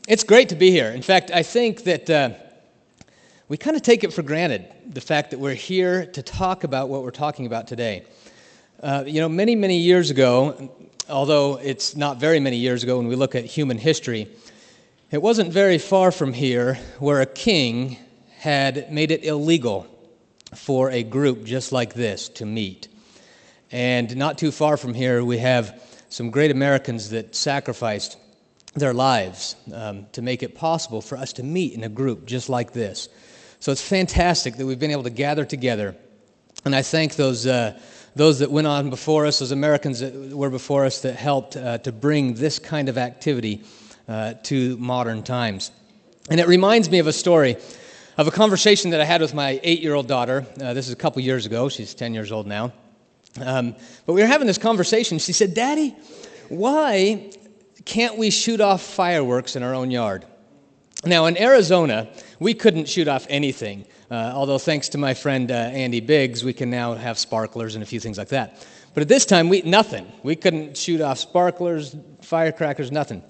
It's great to be here. In fact, I think that we kind of take it for granted, the fact that we're here to talk about what we're talking about today. Many, many years ago, although it's not very many years ago when we look at human history, it wasn't very far from here where a king had made it illegal for a group just like this to meet. And not too far from here, we have some great Americans that sacrificed their lives to make it possible for us to meet in a group just like this. So it's fantastic that we've been able to gather together. And I thank those that went on before us, those Americans that were before us that helped to bring this kind of activity to modern times. And it reminds me of a story of a conversation that I had with my 8-year-old daughter. This is a couple years ago. She's 10 years old now. But we were having this conversation. She said, "Daddy, why can't we shoot off fireworks in our own yard?" Now, in Arizona, we couldn't shoot off anything, although thanks to my friend Andy Biggs, we can now have sparklers and a few things like that. But at this time, nothing. We couldn't shoot off sparklers, firecrackers, nothing.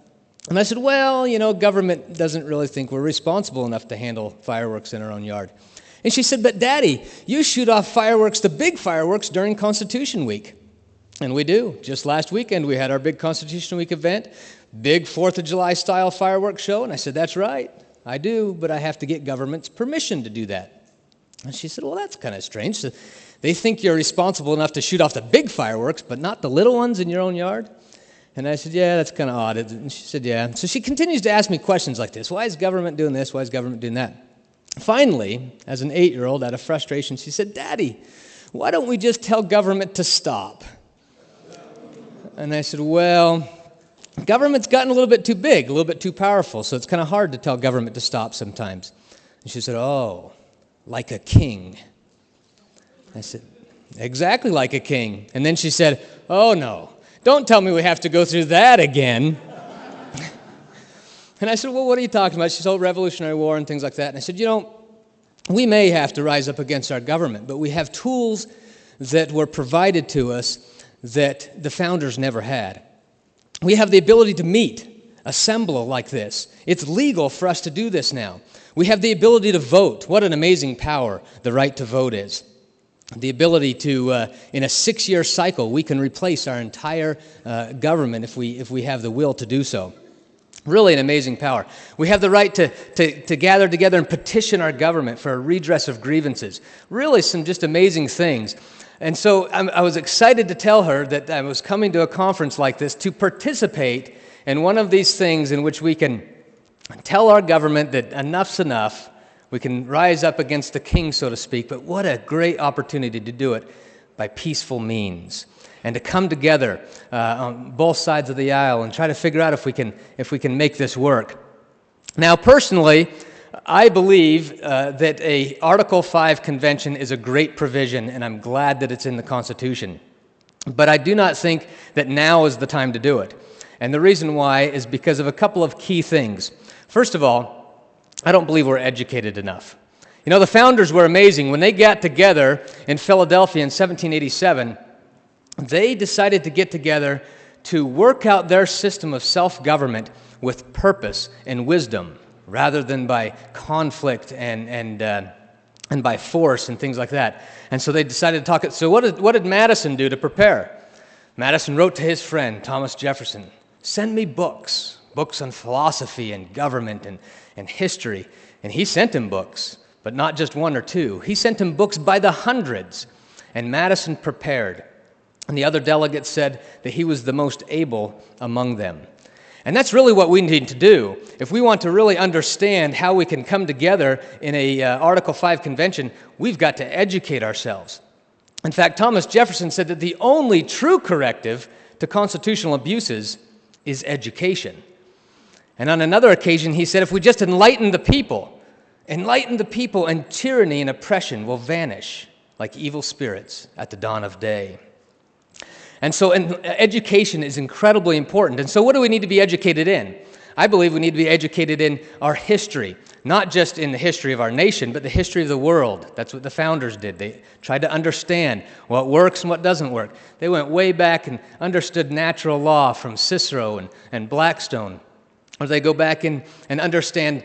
And I said, well, government doesn't really think we're responsible enough to handle fireworks in our own yard. And she said, "But Daddy, you shoot off fireworks, the big fireworks, during Constitution Week." And we do. Just last weekend, we had our big Constitution Week event, big 4th of July style fireworks show. And I said, "That's right, I do, but I have to get government's permission to do that." And she said, "Well, that's kind of strange. So they think you're responsible enough to shoot off the big fireworks, but not the little ones in your own yard?" And I said, "Yeah, that's kind of odd." And she said, "Yeah." So she continues to ask me questions like this. Why is government doing this? Why is government doing that? Finally, as an 8-year-old, out of frustration, she said, "Daddy, why don't we just tell government to stop?" And I said, "Well, government's gotten a little bit too big, a little bit too powerful, so it's kind of hard to tell government to stop sometimes." And she said, "Oh, like a king." I said, "Exactly like a king." And then she said, "Oh, no, don't tell me we have to go through that again." And I said, "Well, what are you talking about?" She said, "Oh, Revolutionary War and things like that." And I said, we may have to rise up against our government, but we have tools that were provided to us that the founders never had. We have the ability to meet, assemble like this. It's legal for us to do this now. We have the ability to vote. What an amazing power the right to vote is. The ability to, in a 6-year cycle, we can replace our entire government if we have the will to do so. Really an amazing power. We have the right to gather together and petition our government for a redress of grievances. Really some just amazing things. And so I was excited to tell her that I was coming to a conference like this to participate in one of these things in which we can tell our government that enough's enough. We can rise up against the king, so to speak, but what a great opportunity to do it by peaceful means and to come together on both sides of the aisle and try to figure out if we can make this work. Now, personally, I believe that a Article 5 convention is a great provision, and I'm glad that it's in the Constitution. But I do not think that now is the time to do it. And the reason why is because of a couple of key things. First of all, I don't believe we're educated enough. The founders were amazing. When they got together in Philadelphia in 1787, they decided to get together to work out their system of self-government with purpose and wisdom, rather than by conflict and by force and things like that. And so they decided to talk it. So what did Madison do to prepare? Madison wrote to his friend, Thomas Jefferson, "Send me books on philosophy and government and history." And he sent him books, but not just one or two. He sent him books by the hundreds. And Madison prepared. And the other delegates said that he was the most able among them. And that's really what we need to do. If we want to really understand how we can come together in a Article 5 convention, we've got to educate ourselves. In fact, Thomas Jefferson said that the only true corrective to constitutional abuses is education. And on another occasion, he said, if we just enlighten the people, and tyranny and oppression will vanish like evil spirits at the dawn of day. And so education is incredibly important. And so what do we need to be educated in? I believe we need to be educated in our history, not just in the history of our nation, but the history of the world. That's what the founders did. They tried to understand what works and what doesn't work. They went way back and understood natural law from Cicero and Blackstone. or they go back and understand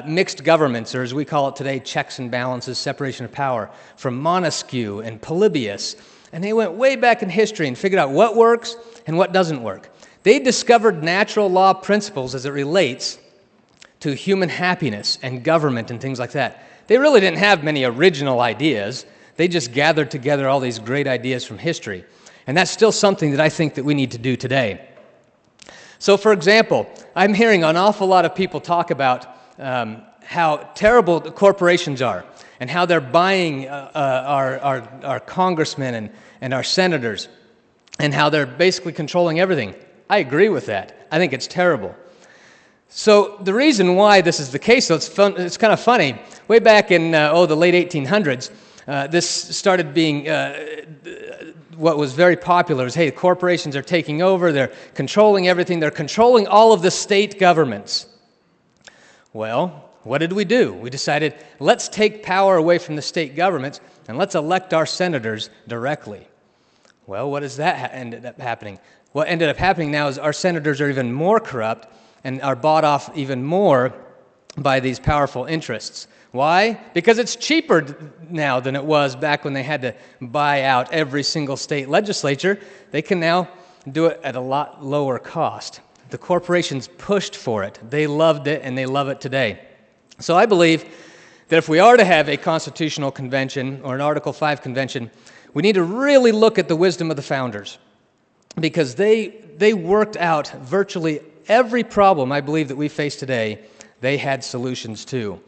mixed governments, or as we call it today, checks and balances, separation of power, from Montesquieu and Polybius. And they went way back in history and figured out what works and what doesn't work. They discovered natural law principles as it relates to human happiness and government and things like that. They really didn't have many original ideas. They just gathered together all these great ideas from history. And that's still something that I think that we need to do today. So, for example, I'm hearing an awful lot of people talk about how terrible the corporations are and how they're buying our congressmen and our senators and how they're basically controlling everything. I agree with that. I think it's terrible. So the reason why this is the case, though, it's kind of funny. Way back in the late 1800s, this started being what was very popular is, hey, the corporations are taking over, they're controlling everything, they're controlling all of the state governments. Well, what did we do? We decided, let's take power away from the state governments and let's elect our senators directly. Well, what does that ended up happening? What ended up happening now is our senators are even more corrupt and are bought off even more by these powerful interests. Why? Because it's cheaper now than it was back when they had to buy out every single state legislature. They can now do it at a lot lower cost. The corporations pushed for it. They loved it, and they love it today. So I believe that if we are to have a constitutional convention or an Article 5 convention, we need to really look at the wisdom of the founders, because they worked out virtually every problem I believe that we face today. They had solutions to.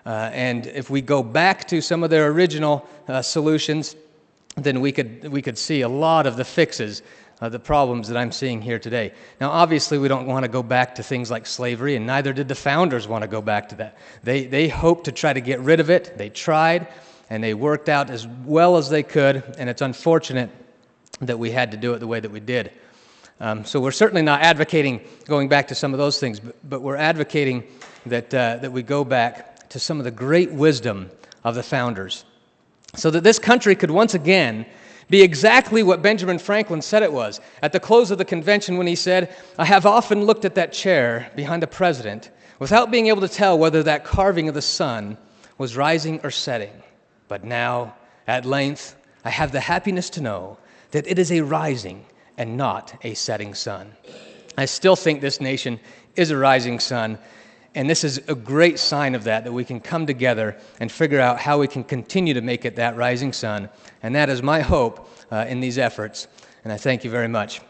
And if we go back to some of their original solutions, then we could see a lot of the fixes of the problems that I'm seeing here today. Now, obviously, we don't want to go back to things like slavery, and neither did the founders want to go back to that. They hoped to try to get rid of it. They tried, and they worked out as well as they could, and it's unfortunate that we had to do it the way that we did. So we're certainly not advocating going back to some of those things, but we're advocating that we go back to some of the great wisdom of the founders, so that this country could once again be exactly what Benjamin Franklin said it was at the close of the convention when he said, "I have often looked at that chair behind the president without being able to tell whether that carving of the sun was rising or setting. But now, at length, I have the happiness to know that it is a rising and not a setting sun." I still think this nation is a rising sun, and this is a great sign of that we can come together and figure out how we can continue to make it that rising sun. And that is my hope in these efforts. And I thank you very much.